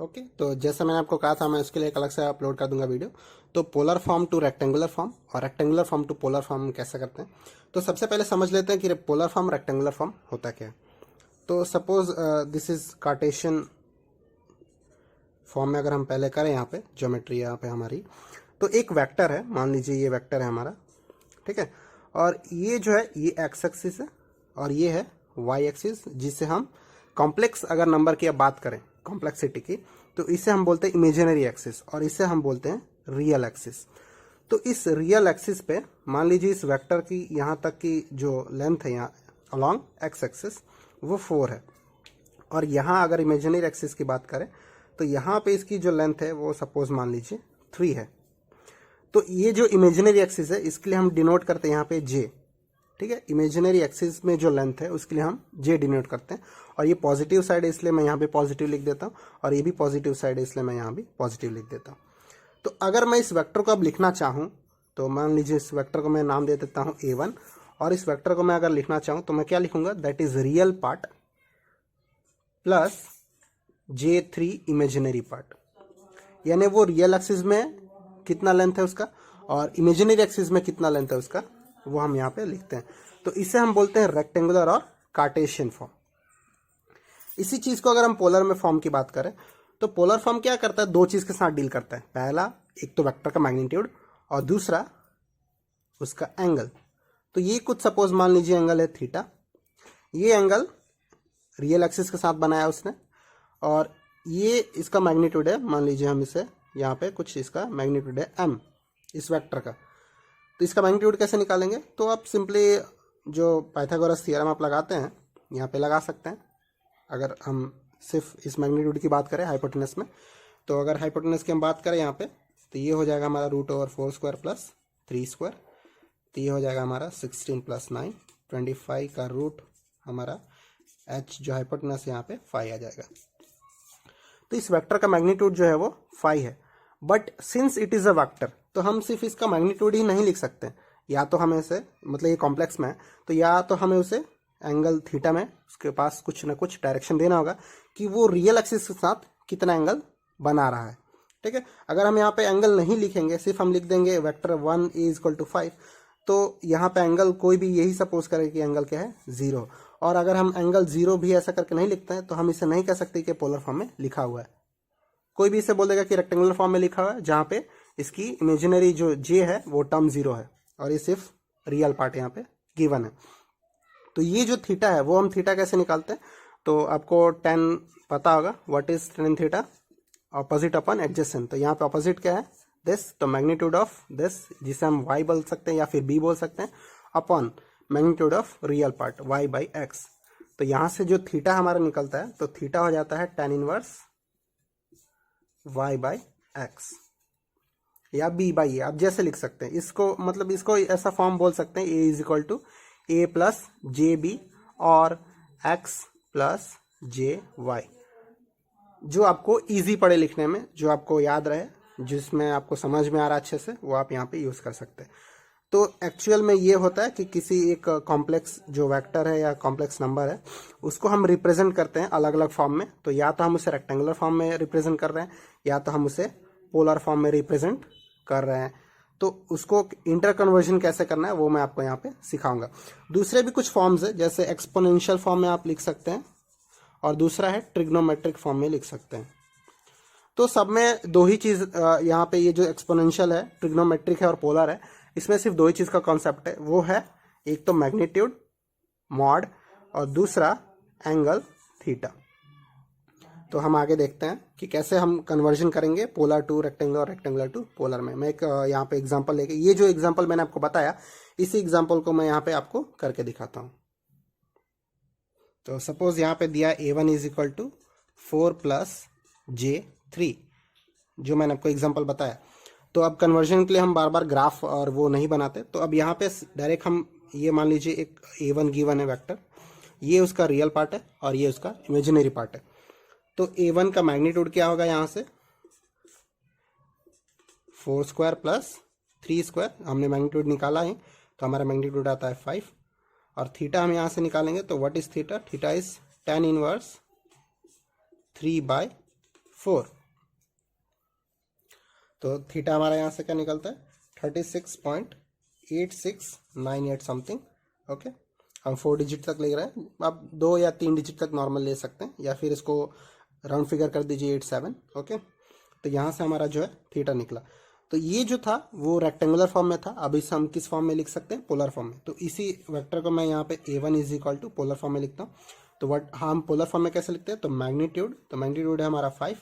Okay, तो जैसा मैंने आपको कहा था मैं उसके लिए एक अलग से अपलोड कर दूंगा वीडियो। तो polar form to rectangular form और rectangular form to polar form कैसे करते हैं। तो सबसे पहले समझ लेते हैं कि पोलर फॉर्म रेक्टेंगुलर फॉर्म होता क्या है। तो suppose this is Cartesian form में अगर हम पहले करें, यहाँ पे ज्योमेट्री यहाँ पे हमारी, तो एक वेक्टर है, मान लीजिए ये वेक्टर है हमारा, ठीक है। और ये जो है ये एक्स एक्सिस है और ये है वाई एक्सिस, जिसे हम कॉम्प्लेक्स अगर नंबर की अब बात करें कॉम्प्लेक्सिटी की, तो इसे हम बोलते हैं इमेजिनरी एक्सिस और इसे हम बोलते हैं रियल एक्सिस। तो इस रियल एक्सिस पे मान लीजिए इस वेक्टर की यहाँ तक की जो लेंथ है यहाँ अलोंग एक्स एक्सिस वो 4 है, और यहाँ अगर इमेजिनरी एक्सिस की बात करें तो यहाँ पे इसकी जो लेंथ है वो सपोज मान लीजिए 3 है। तो ये जो इमेजिनरी एक्सिस है इसके लिए हम डिनोट करते हैं यहाँ पे जे, ठीक है। इमेजिनरी एक्सिस में जो लेंथ है उसके लिए हम जे डिनोट करते हैं, और ये पॉजिटिव साइड है इसलिए मैं यहाँ पे पॉजिटिव लिख देता हूँ, और ये भी पॉजिटिव साइड है इसलिए मैं यहाँ भी पॉजिटिव लिख देता हूँ। तो अगर मैं इस वेक्टर को अब लिखना चाहूँ तो मान लीजिए इस वेक्टर को मैं नाम दे देता हूँ A1, और इस वेक्टर को मैं अगर लिखना चाहूँ तो मैं क्या लिखूंगा, that is real part plus J3 imaginary part. यानी वो रियल एक्सिस में कितना लेंथ है उसका और इमेजिनरी एक्सिस में कितना लेंथ है उसका, वो हम यहाँ पे लिखते हैं। तो इसे हम बोलते हैं रेक्टेंगुलर और कार्टेशियन फॉर्म। इसी चीज को अगर हम पोलर में फॉर्म की बात करें तो पोलर फॉर्म क्या करता है, दो चीज के साथ डील करता है। पहला एक तो वेक्टर का मैग्नीट्यूड और दूसरा उसका एंगल। तो ये कुछ सपोज मान लीजिए एंगल है थीटा, ये एंगल रियल एक्सिस के साथ बनाया उसने, और ये इसका मैग्नीट्यूड है, मान लीजिए हम इसे यहाँ पे कुछ इसका मैग्नीट्यूड है m इस वेक्टर का। तो इसका मैग्नीट्यूड कैसे निकालेंगे, तो आप सिंपली जो पाइथागोरस थ्योरम आप लगाते हैं यहाँ पे लगा सकते हैं। अगर हम सिर्फ इस मैग्नीट्यूड की बात करें हाइपोटेनस में, तो अगर हाइपोटेनस की हम बात करें यहाँ पे तो ये हो जाएगा हमारा √4 स्क्वायर प्लस 3 स्क्वायर। तो ये हो जाएगा हमारा 16 + 9 25 का रूट हमारा h जो हाइपोटेनस यहाँ पे 5 आ जाएगा। तो इस वेक्टर का मैग्नीट्यूड जो है वो 5 है, but since it is a vector तो हम सिर्फ इसका मैग्नीट्यूड ही नहीं लिख सकते। या तो हमें इसे, मतलब ये कॉम्प्लेक्स में है तो या तो हमें उसे एंगल थीटा में उसके पास कुछ ना कुछ डायरेक्शन देना होगा कि वो रियल एक्सिस के साथ कितना एंगल बना रहा है, ठीक है। अगर हम यहाँ पे एंगल नहीं लिखेंगे, सिर्फ हम लिख देंगे वेक्टर 1 = 5, तो यहाँ पे एंगल कोई भी यही सपोज करे कि एंगल क्या है 0। और अगर हम एंगल 0 भी ऐसा करके नहीं लिखते हैं तो हम इसे नहीं कह सकते कि पोलर फॉर्म में लिखा हुआ है। कोई भी इसे बोल देगा कि रेक्टेंगुलर फॉर्म में लिखा हुआ है, जहाँ पे इसकी इमेजिनरी जो जे है वो टर्म 0 है और ये सिर्फ रियल पार्ट यहाँ पे गिवन है। तो ये जो थीटा है वो हम थीटा कैसे निकालते हैं, तो आपको tan पता होगा, what is tan theta, opposite upon adjacent. तो यहाँ पे ऑपोजिट क्या है दिस, तो मैग्नीट्यूड ऑफ दिस जिसे हम y बोल सकते हैं या फिर b बोल सकते हैं, upon magnitude of real part y/x। तो यहाँ से जो थीटा हमारा निकलता है तो थीटा हो जाता है tan इनवर्स y/x या b/a, आप जैसे लिख सकते हैं इसको, मतलब इसको ऐसा फॉर्म बोल सकते हैं a = a + jb और x + jy, जो आपको इजी पड़े लिखने में, जो आपको याद रहे, जिसमें आपको समझ में आ रहा अच्छे से, वो आप यहाँ पे यूज कर सकते हैं। तो एक्चुअल में ये होता है कि किसी एक कॉम्प्लेक्स जो वेक्टर है या कॉम्प्लेक्स नंबर है उसको हम रिप्रेजेंट करते हैं अलग अलग फॉर्म में। तो या तो हम उसे रेक्टेंगुलर फॉर्म में रिप्रेजेंट कर रहे हैं या तो हम उसे पोलर फॉर्म में रिप्रेजेंट कर रहे हैं। तो उसको इंटर कन्वर्जन कैसे करना है वो मैं आपको यहाँ पे सिखाऊंगा। दूसरे भी कुछ फॉर्म्स है, जैसे एक्सपोनेंशियल फॉर्म में आप लिख सकते हैं और दूसरा है ट्रिग्नोमेट्रिक फॉर्म में लिख सकते हैं। तो सब में दो ही चीज यहाँ पे, ये जो एक्सपोनेंशियल है, ट्रिग्नोमेट्रिक है और पोलर है, इसमें सिर्फ दो ही चीज का कॉन्सेप्ट है, वो है एक तो मैग्नीट्यूड मॉड और दूसरा एंगल थीटा। तो हम आगे देखते हैं कि कैसे हम कन्वर्जन करेंगे पोलर टू रेक्टेंगुलर और रेक्टेंगुलर टू पोलर में। मैं एक यहाँ पे एग्जांपल लेके, ये जो एग्जांपल मैंने आपको बताया इसी एग्जांपल को मैं यहाँ पे आपको करके दिखाता हूँ। तो सपोज यहाँ पे दिया A1 = 4 + J3, जो मैंने आपको एग्जांपल बताया। तो अब कन्वर्जन के लिए हम बार बार ग्राफ और वो नहीं बनाते, तो अब यहाँ पे डायरेक्ट हम ये मान लीजिए एक A1 गिवन है वेक्टर, ये उसका रियल पार्ट है और ये उसका इमेजिनरी पार्ट है। तो A1 का मैग्नीट्यूड क्या होगा, यहाँ से 4 स्क्वायर प्लस 3 स्क्वायर, हमने मैग्नीट्यूड निकाला है तो हमारा मैग्नीट्यूड आता है 5, और थीटा हम यहाँ से निकालेंगे तो what is theta, theta is tan inverse 3/4। तो थीटा हमारा यहाँ से क्या निकलता है 36.8698 समथिंग। ओके, हम 4 डिजिट तक ले रहे हैं, आप 2 या 3 डिजिट तक नॉर्मल ले सकते हैं, या फिर इसको राउंड फिगर कर दीजिए 87। ओके, तो यहाँ से हमारा जो है थीटा निकला। तो ये जो था वो रेक्टेंगुलर फॉर्म में था, अब इसे हम किस फॉर्म में लिख सकते हैं, पोलर फॉर्म में। तो इसी वेक्टर को मैं यहाँ पे a1 is equal to polar form में लिखता हूँ। तो वट हम पोलर फॉर्म में कैसे लिखते हैं, तो मैग्नीट्यूड है हमारा 5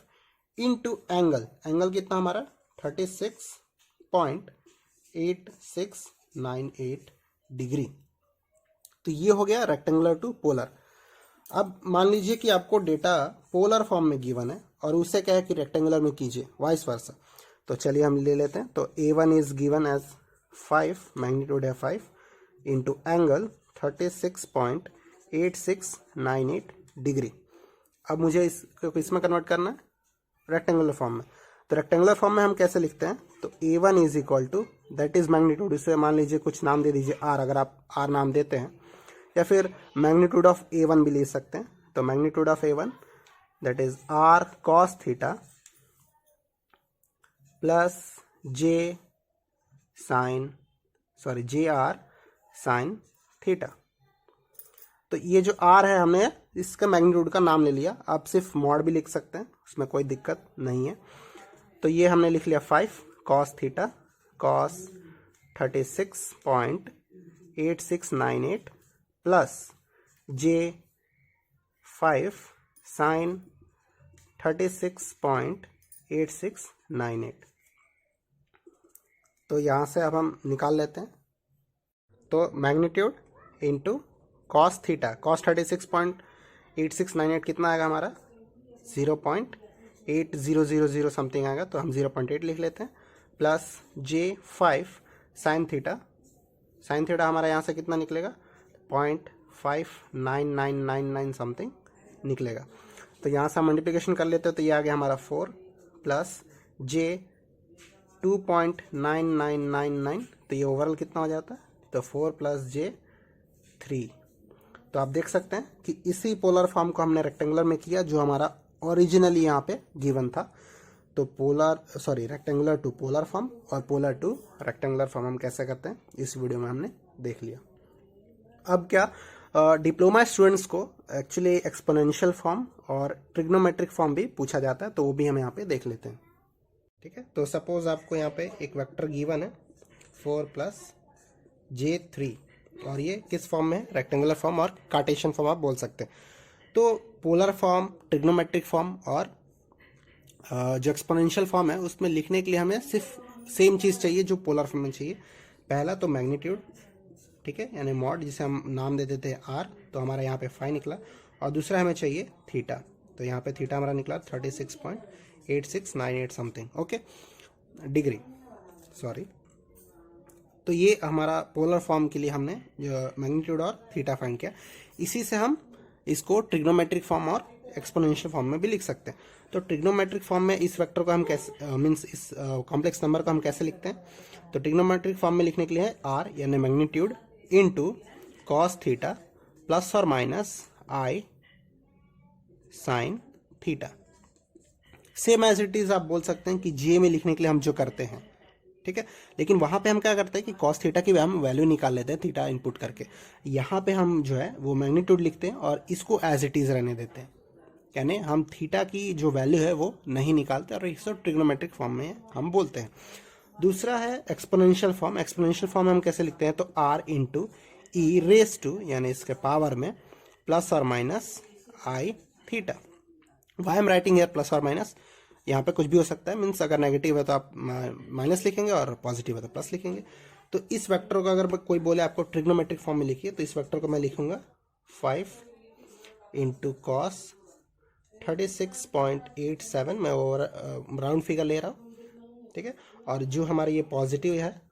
इंटू एंगल, एंगल कितना हमारा 36.8698 डिग्री। तो ये हो गया रेक्टेंगुलर टू पोलर। अब मान लीजिए कि आपको डेटा पोलर फॉर्म में गिवन है और उसे क्या है कि रेक्टेंगुलर में कीजिए, वाइस वर्सा। तो चलिए हम ले लेते हैं। तो a1 is given as 5, magnitude है 5 इंटू एंगल 36.8698 डिग्री। अब मुझे इसको इसमें कन्वर्ट करना है रेक्टेंगुलर फॉर्म में। तो रेक्टेंगुलर फॉर्म में हम कैसे लिखते हैं, तो a1 is equal to that is magnitude, इसे मान लीजिए कुछ नाम दे दीजिए r, अगर आप r नाम देते हैं, या फिर मैग्नीट्यूड ऑफ a1 भी ले सकते हैं। तो magnitude of a1 that is r cos theta plus j r sine theta. तो ये जो r है हमने इसका मैग्नीट्यूड का नाम ले लिया, आप सिर्फ मॉड भी लिख सकते हैं, उसमें कोई दिक्कत नहीं है। तो ये हमने लिख लिया 5 cos theta cos 36.8698 plus j5 sine 36.8698। तो यहाँ से अब हम निकाल लेते हैं। तो magnitude into cos theta, cos 36.8698 कितना आएगा हमारा 0.8000 समथिंग आएगा, तो हम 0.8 लिख लेते हैं, प्लस j5 साइन थीटा हमारा यहाँ से कितना निकलेगा 0.59999 समथिंग निकलेगा। तो यहाँ से हम मल्टीप्लिकेशन कर लेते हैं, तो ये आ गया हमारा 4 प्लस j 2.9999, तो ये ओवरऑल कितना हो जाता है, तो 4 प्लस j 3। तो आप देख सकते हैं कि इसी पोलर फॉर्म को हमने रेक्टेंगुलर में किया जो हमारा ओरिजिनली यहाँ पे गिवन था। तो रेक्टेंगुलर टू पोलर फॉर्म और पोलर टू रेक्टेंगुलर फॉर्म हम कैसे करते हैं इस वीडियो में हमने देख लिया। अब क्या डिप्लोमा स्टूडेंट्स को एक्चुअली एक्सपोनेंशियल फॉर्म और ट्रिग्नोमेट्रिक फॉर्म भी पूछा जाता है, तो वो भी हम यहाँ पे देख लेते हैं। ठीक है, तो सपोज आपको यहाँ पे एक वेक्टर गिवन है 4 प्लस j3, और ये किस फॉर्म में है, रेक्टेंगुलर फॉर्म और कार्टेशियन फॉर्म आप बोल सकते हैं। तो पोलर फॉर्म, ट्रिग्नोमेट्रिक फॉर्म और जो एक्सपोनेंशियल फॉर्म है उसमें लिखने के लिए हमें सिर्फ सेम चीज़ चाहिए जो पोलर फॉर्म में चाहिए। पहला तो मैग्नीट्यूड, ठीक है, यानी मॉड, जिसे हम नाम दे देते हैं r, तो हमारा यहाँ पे 5 निकला। और दूसरा हमें चाहिए थीटा, तो यहाँ पे थीटा हमारा निकला 36.8698 समथिंग, ओके, डिग्री, सॉरी। तो ये हमारा पोलर फॉर्म के लिए हमने मैग्नीट्यूड और थीटा फाइंड किया। इसी से हम इसको ट्रिग्नोमेट्रिक फॉर्म और एक्सपोनेंशियल फॉर्म में भी लिख सकते हैं। तो ट्रिग्नोमेट्रिक फॉर्म में इस वेक्टर को हम कैसे इस कॉम्प्लेक्स नंबर को हम कैसे लिखते हैं, तो ट्रिग्नोमेट्रिक फॉर्म में लिखने के लिए है r यानी magnitude into cos theta plus और minus i sine theta. Same as it is आप बोल सकते हैं कि j में लिखने के लिए हम जो करते हैं, ठीक है, लेकिन वहां पे हम क्या करते हैं कि कॉस थीटा की हम वैल्यू निकाल लेते हैं थीटा इनपुट करके। यहाँ पे हम जो है वो मैग्नीट्यूड लिखते हैं और इसको एज इट इज रहने देते हैं, यानी हम थीटा की जो वैल्यू है वो नहीं निकालते और इसको ट्रिग्नोमेट्रिक फॉर्म में हम बोलते हैं। दूसरा है एक्सपोनेंशियल फॉर्म। एक्सपोनेंशियल फॉर्म में हम कैसे लिखते हैं, तो r into e raise to यानी इसके पावर में प्लस और minus i theta. Why am writing here plus और माइनस, यहाँ पे कुछ भी हो सकता है, मीन्स अगर नेगेटिव है तो आप माइनस लिखेंगे और पॉजिटिव है तो प्लस लिखेंगे। तो इस वेक्टर को अगर कोई बोले आपको ट्रिग्नोमेट्रिक फॉर्म में लिखिए, तो इस वेक्टर को मैं लिखूंगा 5 इंटू कॉस 36.87, मैं ओवर राउंड फिगर ले रहा हूँ, ठीक है। और जो हमारा ये पॉजिटिव है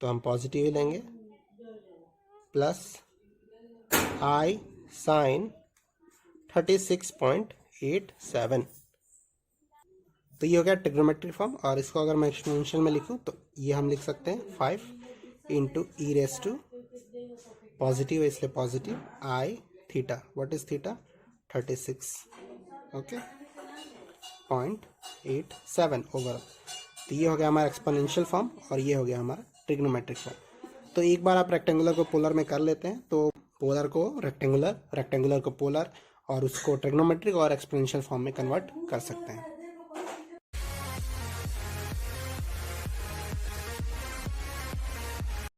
तो हम पॉजिटिव ही लेंगे, प्लस आई साइन 36.87। तो ये हो गया ट्रिग्नोमेट्रिक फॉर्म। और इसको अगर मैं एक्सपोनेंशियल में लिखूं तो ये हम लिख सकते हैं 5 into e raise to, positive है इसलिए positive, i theta, what is theta 36, okay, 0.87 over. तो ये हो गया हमारा एक्सपोनेंशियल फॉर्म और ये हो गया हमारा ट्रिग्नोमेट्रिक फॉर्म। तो एक बार आप रेक्टेंगुलर को पोलर में कर लेते हैं तो पोलर को रेक्टेंगुलर, रेक्टेंगुलर को पोलर और उसको ट्रिग्नोमेट्रिक और एक्सपोनेंशियल फॉर्म में कन्वर्ट कर सकते हैं।